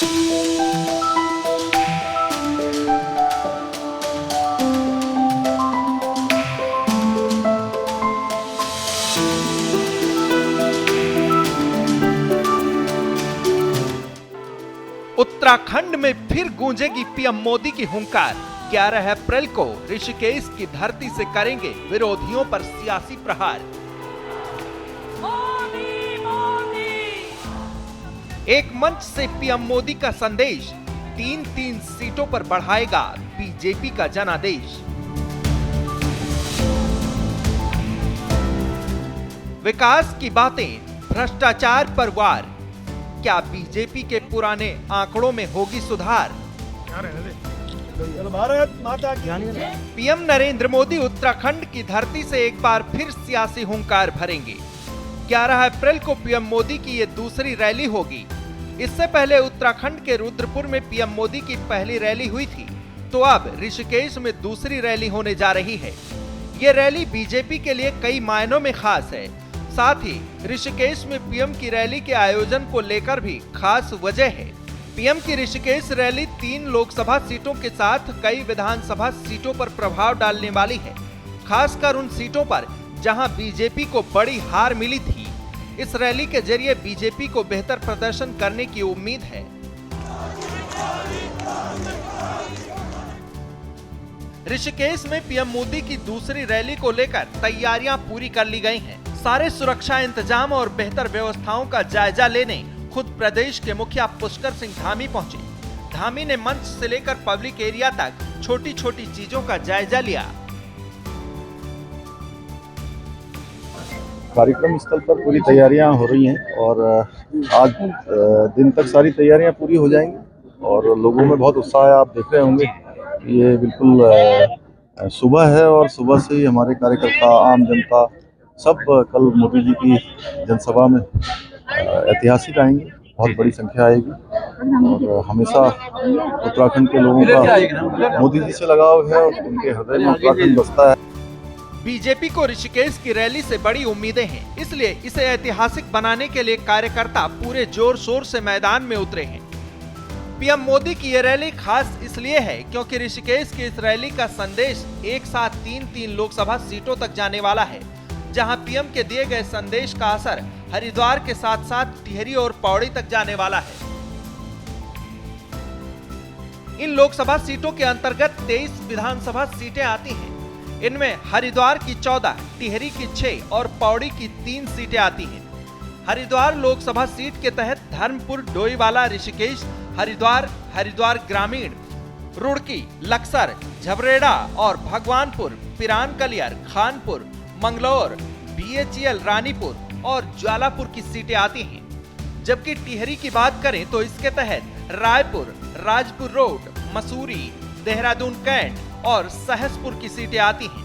उत्तराखंड में फिर गूंजेगी पीएम मोदी की हुंकार। 11 अप्रैल को ऋषिकेश की धरती से करेंगे विरोधियों पर सियासी प्रहार। मोदी मोदी। एक मंच से पीएम मोदी का संदेश, 3-3 सीटों पर बढ़ाएगा बीजेपी का जनादेश। विकास की बातें, भ्रष्टाचार पर वार, क्या बीजेपी के पुराने आंकड़ों में होगी सुधार? भारत माता की। पीएम नरेंद्र मोदी उत्तराखंड की धरती से एक बार फिर सियासी हुंकार भरेंगे। 11 अप्रैल को पीएम मोदी की ये दूसरी रैली होगी। इससे पहले उत्तराखंड के रुद्रपुर में पीएम मोदी की पहली रैली हुई थी, तो अब ऋषिकेश में दूसरी रैली होने जा रही है। ये रैली बीजेपी के लिए कई मायनों में खास है। साथ ही ऋषिकेश में पीएम की रैली के आयोजन को लेकर भी खास वजह है। पीएम की ऋषिकेश रैली 3 लोकसभा सीटों के साथ कई विधानसभा सीटों पर प्रभाव डालने वाली है, खासकर उन सीटों पर जहां बीजेपी को बड़ी हार मिली थी। इस रैली के जरिए बीजेपी को बेहतर प्रदर्शन करने की उम्मीद है। ऋषिकेश में पीएम मोदी की दूसरी रैली को लेकर तैयारियां पूरी कर ली गई हैं। सारे सुरक्षा इंतजाम और बेहतर व्यवस्थाओं का जायजा लेने खुद प्रदेश के मुखिया पुष्कर सिंह धामी पहुंचे। धामी ने मंच से लेकर पब्लिक एरिया तक छोटी छोटी चीजों का जायजा लिया। कार्यक्रम स्थल पर पूरी तैयारियां हो रही हैं और आज दिन तक सारी तैयारियां पूरी हो जाएंगी और लोगों में बहुत उत्साह है। आप देख रहे होंगे ये बिल्कुल सुबह है और सुबह से ही हमारे कार्यकर्ता, आम जनता सब कल मोदी जी की जनसभा में ऐतिहासिक आएंगे, बहुत बड़ी संख्या आएगी और हमेशा उत्तराखंड के लोगों का मोदी जी से लगाव है और उनके हृदय में उत्तराखंड बसता है। बीजेपी को ऋषिकेश की रैली से बड़ी उम्मीदें हैं, इसलिए इसे ऐतिहासिक बनाने के लिए कार्यकर्ता पूरे जोर शोर से मैदान में उतरे हैं। पीएम मोदी की ये रैली खास इसलिए है क्योंकि ऋषिकेश की इस रैली का संदेश एक साथ 3-3 लोकसभा सीटों तक जाने वाला है, जहां पीएम के दिए गए संदेश का असर हरिद्वार के साथ साथ टिहरी और पौड़ी तक जाने वाला है। इन लोकसभा सीटों के अंतर्गत 23 विधानसभा सीटें आती हैं। इनमें हरिद्वार की 14, टिहरी की 6 और पौड़ी की 3 सीटें आती हैं। हरिद्वार लोकसभा सीट के तहत धर्मपुर, डोईवाला, ऋषिकेश, हरिद्वार, हरिद्वार ग्रामीण, रुड़की, लक्सर, झबरेड़ा और भगवानपुर, पिरान कलियर, खानपुर, मंगलौर, बीएचईएल, रानीपुर और ज्वालापुर की सीटें आती हैं। जबकि टिहरी की बात करें तो इसके तहत रायपुर, राजपुर रोड, मसूरी, देहरादून कैंट और सहसपुर की सीटें आती हैं।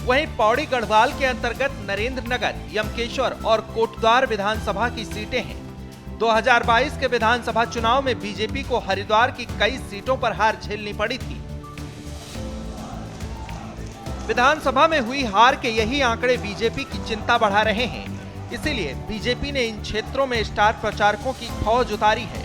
वहीं पौड़ी गढ़वाल के अंतर्गत नरेंद्र नगर, यमकेश्वर और कोटद्वार विधानसभा की सीटें हैं। 2022 के विधानसभा चुनाव में बीजेपी को हरिद्वार की कई सीटों पर हार झेलनी पड़ी थी। विधानसभा में हुई हार के यही आंकड़े बीजेपी की चिंता बढ़ा रहे हैं। इसीलिए बीजेपी ने इन क्षेत्रों में स्टार प्रचारकों की फौज उतारी है।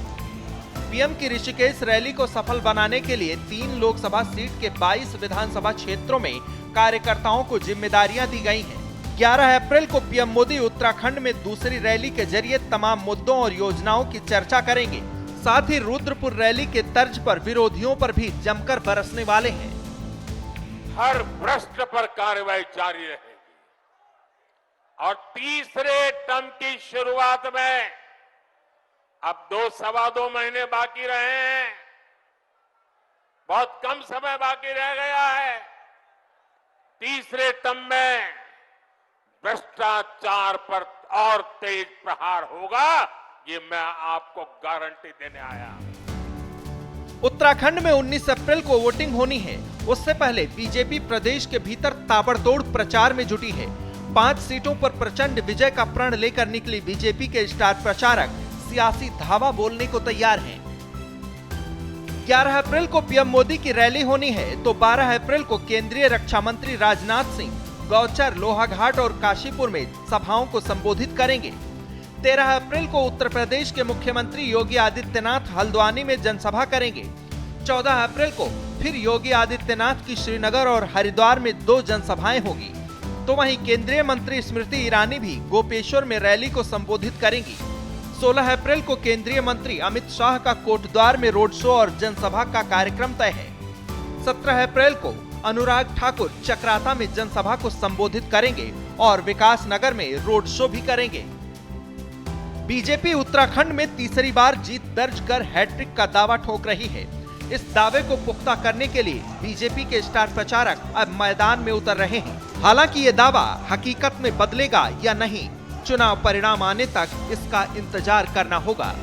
पीएम की ऋषिकेश रैली को सफल बनाने के लिए 3 लोकसभा सीट के 22 विधानसभा क्षेत्रों में कार्यकर्ताओं को जिम्मेदारियां दी गई हैं। 11 अप्रैल को पीएम मोदी उत्तराखंड में दूसरी रैली के जरिए तमाम मुद्दों और योजनाओं की चर्चा करेंगे। साथ ही रुद्रपुर रैली के तर्ज पर विरोधियों पर भी जमकर बरसने वाले हैं। हर भ्रष्ट पर कार्रवाई जारी रहेगी और तीसरे टर्म की शुरुआत में अब 2-2.25 महीने बाकी रहे हैं, बहुत कम समय बाकी रह गया है। तीसरे टर्म में भ्रष्टाचार पर और तेज प्रहार होगा, ये मैं आपको गारंटी देने आया। उत्तराखंड में 19 अप्रैल को वोटिंग होनी है। उससे पहले बीजेपी प्रदेश के भीतर ताबड़तोड़ प्रचार में जुटी है। 5 सीटों पर प्रचंड विजय का प्रण लेकर निकली बीजेपी के स्टार प्रचारक सियासी धावा बोलने को तैयार हैं। 11 अप्रैल को पीएम मोदी की रैली होनी है तो 12 अप्रैल को केंद्रीय रक्षा मंत्री राजनाथ सिंह गौचर, लोहाघाट और काशीपुर में सभाओं को संबोधित करेंगे। 13 अप्रैल को उत्तर प्रदेश के मुख्यमंत्री योगी आदित्यनाथ हल्द्वानी में जनसभा करेंगे। 14 अप्रैल को फिर योगी आदित्यनाथ की श्रीनगर और हरिद्वार में 2 जनसभाएं होगी। तो वहीं केंद्रीय मंत्री स्मृति ईरानी भी गोपेश्वर में रैली को संबोधित करेंगी। 16 अप्रैल को केंद्रीय मंत्री अमित शाह का कोटद्वार में रोड शो और जनसभा का कार्यक्रम तय है। 17 अप्रैल को अनुराग ठाकुर चक्राता में जनसभा को संबोधित करेंगे और विकास नगर में रोड शो भी करेंगे। बीजेपी उत्तराखंड में तीसरी बार जीत दर्ज कर हैट्रिक का दावा ठोक रही है। इस दावे को पुख्ता करने के लिए बीजेपी के स्टार प्रचारक अब मैदान में उतर रहे हैं। हालांकि ये दावा हकीकत में बदलेगा या नहीं, चुनाव परिणाम आने तक इसका इंतजार करना होगा।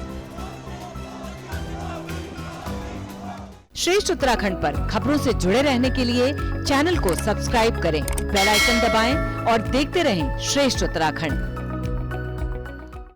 श्रेष्ठ उत्तराखंड पर खबरों से जुड़े रहने के लिए चैनल को सब्सक्राइब करें, बेल आइकन दबाएं और देखते रहें श्रेष्ठ उत्तराखंड।